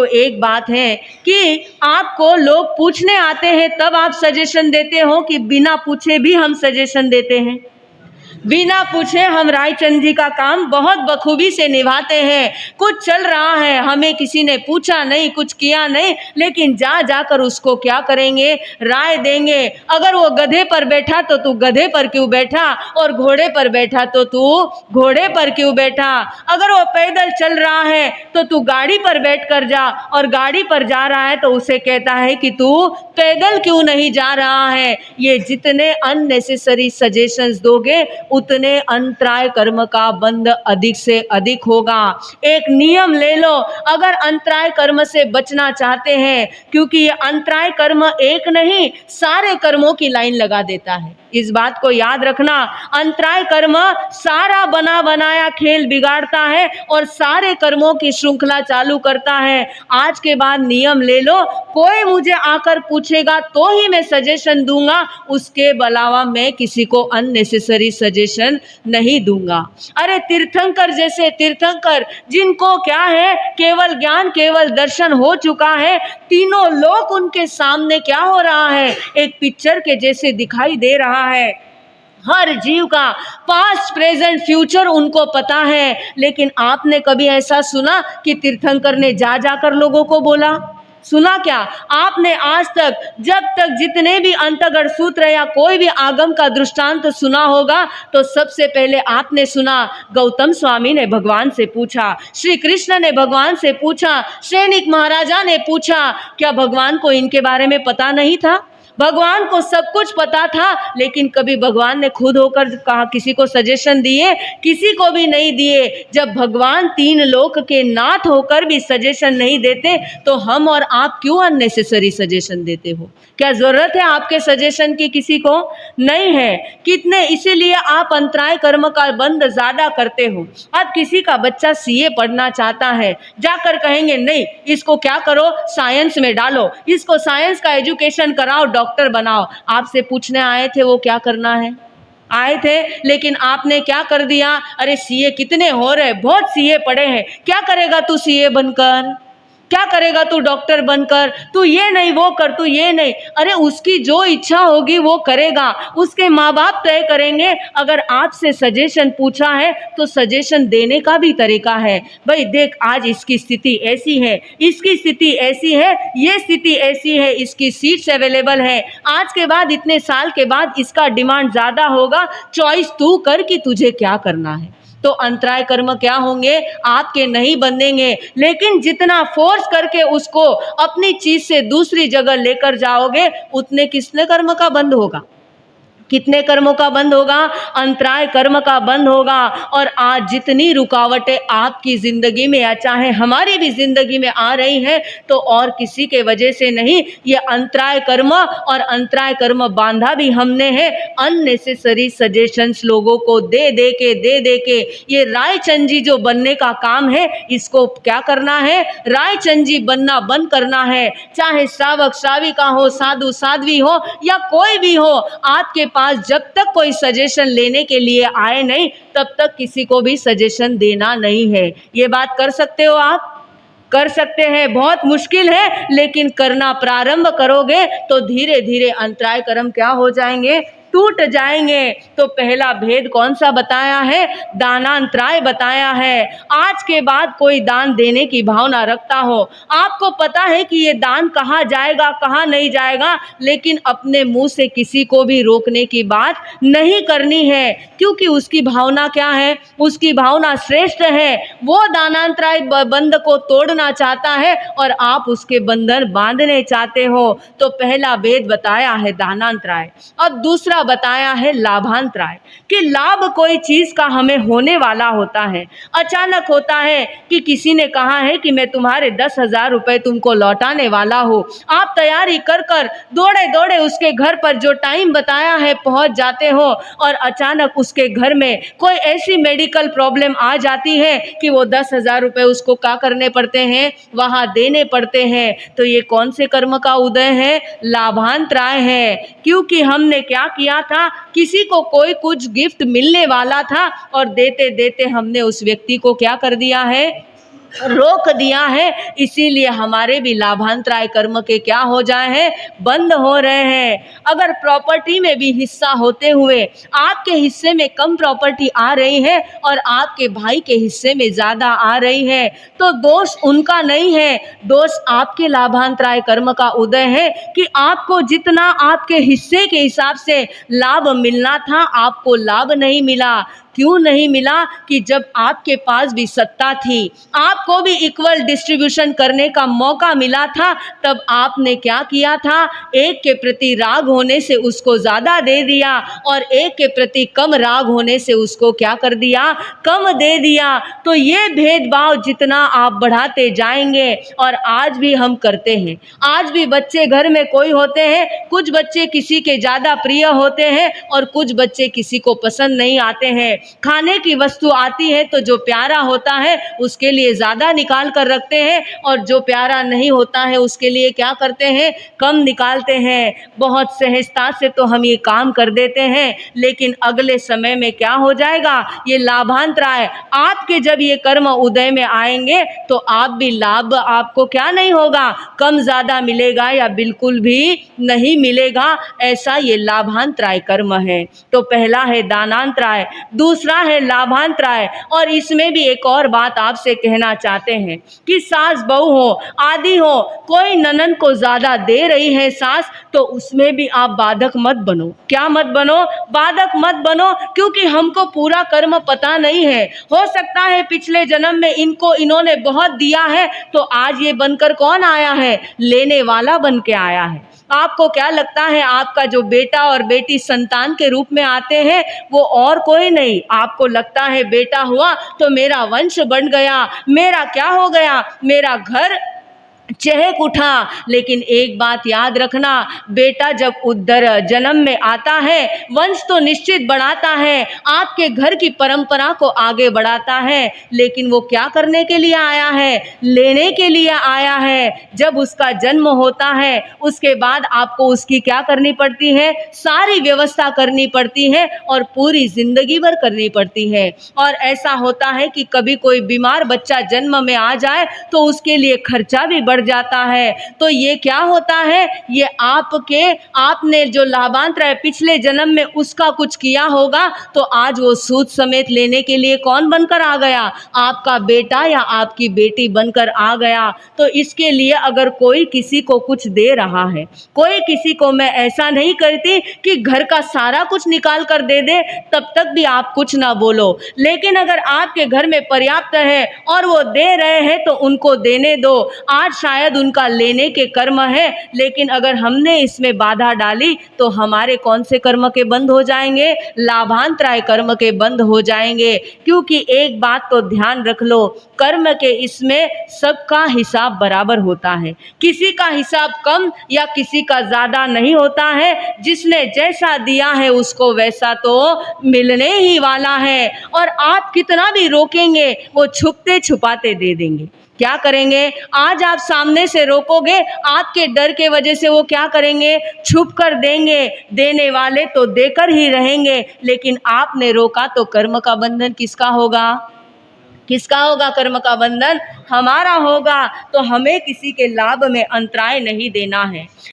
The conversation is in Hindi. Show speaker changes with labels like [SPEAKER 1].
[SPEAKER 1] आपको एक बात है कि आपको लोग पूछने आते हैं तब आप सजेशन देते हो कि बिना पूछे भी हम सजेशन देते हैं? बिना पूछे हम रायचंद जी का काम बहुत बखूबी से निभाते हैं। कुछ चल रहा है, हमें किसी ने पूछा नहीं, कुछ किया नहीं, लेकिन जाकर उसको क्या करेंगे? राय देंगे। अगर वो गधे पर बैठा तो तू गधे पर क्यों बैठा, और घोड़े पर बैठा तो तू घोड़े पर क्यों बैठा? अगर वो पैदल चल रहा है तो तू गाड़ी पर बैठ कर जा, और गाड़ी पर जा रहा है तो उसे कहता है कि तू पैदल क्यों नहीं जा रहा है? ये जितने अननेसेसरी सजेशंस दोगे उतने अंतराय कर्म का बंध अधिक से अधिक होगा। एक नियम ले लो, अगर अंतराय कर्म से बचना चाहते हैं, क्योंकि ये अंतराय कर्म एक नहीं सारे कर्मों की लाइन लगा देता है। इस बात को याद रखना, अंतराय कर्म सारा बना बनाया खेल बिगाड़ता है और सारे कर्मों की श्रृंखला चालू करता है। आज के बाद नियम ले लो, कोई मुझे आकर पूछेगा तो ही मैं सजेशन दूंगा, उसके अलावा मैं किसी को अननेसेसरी सजेशन नहीं दूंगा। अरे तीर्थंकर जैसे तीर्थंकर, जिनको क्या है, केवल ज्ञान केवल दर्शन हो चुका है, तीनों लोक उनके सामने क्या हो रहा है? एक पिक्चर के जैसे दिखाई दे रहा है। हर जीव का पास्ट प्रेजेंट फ्यूचर उनको पता है। लेकिन आपने कभी ऐसा सुना कि तीर्थंकर ने जाकर लोगों को बोला? सुना क्या आपने आज तक? जब तक जितने भी अंतर्गत सूत्र या कोई भी आगम का दृष्टांत सुना होगा तो सबसे पहले आपने सुना गौतम स्वामी ने भगवान से पूछा, श्री कृष्ण ने भगवान से पूछा, सैनिक महाराजा ने पूछा। क्या भगवान को इनके बारे में पता नहीं था? भगवान को सब कुछ पता था, लेकिन कभी भगवान ने खुद होकर कहा किसी को सजेशन दिए? किसी को भी नहीं दिए। जब भगवान तीन लोक के नाथ होकर भी सजेशन नहीं देते तो हम और आप क्यों अननेसेसरी सजेशन देते हो? क्या जरूरत है आपके सजेशन की? किसी को नहीं है। कितने इसीलिए आप अंतराय कर्म का बंध ज्यादा करते हो। अब किसी का बच्चा सीए पढ़ना चाहता है, जाकर कहेंगे नहीं इसको क्या करो, साइंस में डालो, इसको साइंस का एजुकेशन कराओ, डॉक्टर बनाओ। आपसे पूछने आए थे वो क्या करना है? आए थे, लेकिन आपने क्या कर दिया? अरे सीए कितने हो रहे, बहुत सीए पढ़े हैं, क्या करेगा तू सीए बनकर? क्या करेगा तू डॉक्टर बनकर? तू ये नहीं वो कर, तू ये नहीं। अरे उसकी जो इच्छा होगी वो करेगा, उसके माँ बाप तय करेंगे। अगर आपसे सजेशन पूछा है तो सजेशन देने का भी तरीका है। भाई देख आज इसकी स्थिति ऐसी है, इसकी स्थिति ऐसी है, ये स्थिति ऐसी है, इसकी सीट्स अवेलेबल है, आज के बाद इतने साल के बाद इसका डिमांड ज़्यादा होगा, चॉइस तू कर कि तुझे क्या करना है। तो अंतराय कर्म क्या होंगे? आपके नहीं बंधेंगे। लेकिन जितना फोर्स करके उसको अपनी चीज से दूसरी जगह लेकर जाओगे उतने किसने कर्म का बंध होगा? कितने कर्मों का बंद होगा? अंतराय कर्म का बंद होगा। और आज जितनी रुकावटें आपकी जिंदगी में या चाहे हमारी भी जिंदगी में आ रही हैं तो और किसी के वजह से नहीं, ये अंतराय कर्म और अंतराय कर्म बांधा भी हमने है अननेसेसरी सजेशंस लोगों को दे दे के। ये रायचंद जी जो बनने का काम है इसको क्या करना है? रायचंद जी बनना बंद करना है। चाहे श्रावक श्राविका हो, साधु साध्वी हो या कोई भी हो, आपके पास जब तक कोई सजेशन लेने के लिए आए नहीं तब तक किसी को भी सजेशन देना नहीं है। ये बात कर सकते हो आप? कर सकते हैं, बहुत मुश्किल है, लेकिन करना प्रारंभ करोगे तो धीरे धीरे अंतराय कर्म क्या हो जाएंगे? टूट जाएंगे। तो पहला भेद कौन सा बताया है? दानांतराय बताया है। आज के बाद कोई दान देने की भावना रखता हो, आपको पता है कि ये दान कहाँ जाएगा कहाँ नहीं जाएगा, लेकिन अपने मुंह से किसी को भी रोकने की बात नहीं करनी है, क्योंकि उसकी भावना क्या है? उसकी भावना श्रेष्ठ है। वो दानांतराय बंध को तोड़ना चाहता है और आप उसके बंधन बांधने चाहते हो। तो पहला भेद बताया है दानांतराय। अब दूसरा बताया है लाभांतराय, कि लाभ कोई चीज का हमें होने वाला होता है। अचानक होता है कि किसी ने कहा है कि मैं तुम्हारे 10,000 रुपए तुमको लौटाने वाला हूँ। आप तैयारी कर कर दौड़े दौड़े उसके घर पर जो टाइम बताया है पहुंच जाते हो और अचानक उसके घर में कोई ऐसी मेडिकल प्रॉब्लम आ जाती है कि वो 10,000 रुपए उसको क्या करने पड़ते हैं? वहां देने पड़ते हैं। तो ये कौन से कर्म का उदय है? लाभांतराय है। क्योंकि हमने क्या किया था? किसी को कोई कुछ गिफ्ट मिलने वाला था और देते देते हमने उस व्यक्ति को क्या कर दिया है? रोक दिया है, इसीलिए हमारे भी लाभांतराय कर्म के क्या हो जाए हैं, बंद हो रहे हैं। अगर प्रॉपर्टी में भी हिस्सा होते हुए आपके हिस्से में कम प्रॉपर्टी आ रही है और आपके भाई के हिस्से में ज़्यादा आ रही है, तो दोष उनका नहीं है, दोष आपके लाभांतराय कर्म का उदय है कि आपको जितना आपके हिस्से के हिसाब से लाभ मिलना था, आपको लाभ नहीं मिला। क्यों नहीं मिला? कि जब आपके पास भी सत्ता थी, आपको भी इक्वल डिस्ट्रीब्यूशन करने का मौका मिला था, तब आपने क्या किया था? एक के प्रति राग होने से उसको ज़्यादा दे दिया और एक के प्रति कम राग होने से उसको क्या कर दिया? कम दे दिया। तो ये भेदभाव जितना आप बढ़ाते जाएंगे, और आज भी हम करते हैं, आज भी बच्चे घर में कोई होते हैं, कुछ बच्चे किसी के ज़्यादा प्रिय होते हैं और कुछ बच्चे किसी को पसंद नहीं आते हैं। खाने की वस्तु आती है तो जो प्यारा होता है उसके लिए ज़्यादा निकाल कर रखते हैं और जो प्यारा नहीं होता है उसके लिए क्या करते हैं? कम निकालते हैं। बहुत सहजता से तो हम ये काम कर देते हैं, लेकिन अगले समय में क्या हो जाएगा? ये लाभांतराय आपके जब ये कर्म उदय में आएंगे तो आप भी लाभ आपको क्या नहीं होगा? कम ज़्यादा मिलेगा या बिल्कुल भी नहीं मिलेगा। ऐसा ये लाभांतराय कर्म है। तो पहला है दानांतराय, दूसरा है लाभांतराय। और इसमें भी एक और बात आपसे कहना चाहते हैं कि सास बहू हो आदि हो, कोई ननद को ज़्यादा दे रही है सास, तो उसमें भी आप बाधक मत बनो। क्या मत बनो? बाधक मत बनो, क्योंकि हमको पूरा कर्म पता नहीं है। हो सकता है पिछले जन्म में इन्होंने बहुत दिया है, तो आज ये बनकर कौन आया है? लेने वाला बन के आया है। आपको क्या लगता है आपका जो बेटा और बेटी संतान के रूप में आते हैं वो और कोई नहीं? आपको लगता है बेटा हुआ तो मेरा वंश बढ़ गया, मेरा क्या हो गया, मेरा घर चहक उठा। लेकिन एक बात याद रखना, बेटा जब उधर जन्म में आता है, वंश तो निश्चित बढ़ाता है, आपके घर की परंपरा को आगे बढ़ाता है, लेकिन वो क्या करने के लिए आया है? लेने के लिए आया है। जब उसका जन्म होता है उसके बाद आपको उसकी क्या करनी पड़ती है? सारी व्यवस्था करनी पड़ती है और पूरी जिंदगी भर करनी पड़ती है। और ऐसा होता है कि कभी कोई बीमार बच्चा जन्म में आ जाए तो उसके लिए खर्चा भी बढ़ जाता है। तो ये क्या होता है? ये आपने जो लाभांतराय पिछले जन्म में उसका कुछ किया होगा, तो आज वो सूद समेत लेने के लिए कौन बनकर आ गया? आपका बेटा या आपकी बेटी बनकर आ गया। तो इसके लिए अगर कोई किसी को कुछ दे रहा है, कोई किसी को, मैं ऐसा नहीं करती कि घर का सारा कुछ निकाल कर दे दे, तब तक भी आप कुछ ना बोलो। लेकिन अगर आपके घर में पर्याप्त है और वो दे रहे हैं तो उनको देने दो। आज शायद उनका लेने के कर्म है, लेकिन अगर हमने इसमें बाधा डाली तो हमारे कौन से कर्म के बंद हो जाएंगे? लाभांतराय कर्म के बंद हो जाएंगे। क्योंकि एक बात तो ध्यान रख लो, कर्म के इसमें सबका हिसाब बराबर होता है, किसी का हिसाब कम या किसी का ज़्यादा नहीं होता है। जिसने जैसा दिया है उसको वैसा तो मिलने ही वाला है। और आप कितना भी रोकेंगे वो छुपते छुपाते दे देंगे। क्या करेंगे? आज आप सामने से रोकोगे, आपके डर के वजह से वो क्या करेंगे? छुप कर देंगे। देने वाले तो देकर ही रहेंगे, लेकिन आपने रोका तो कर्म का बंधन किसका होगा? किसका होगा? कर्म का बंधन हमारा होगा। तो हमें किसी के लाभ में अंतराय नहीं देना है।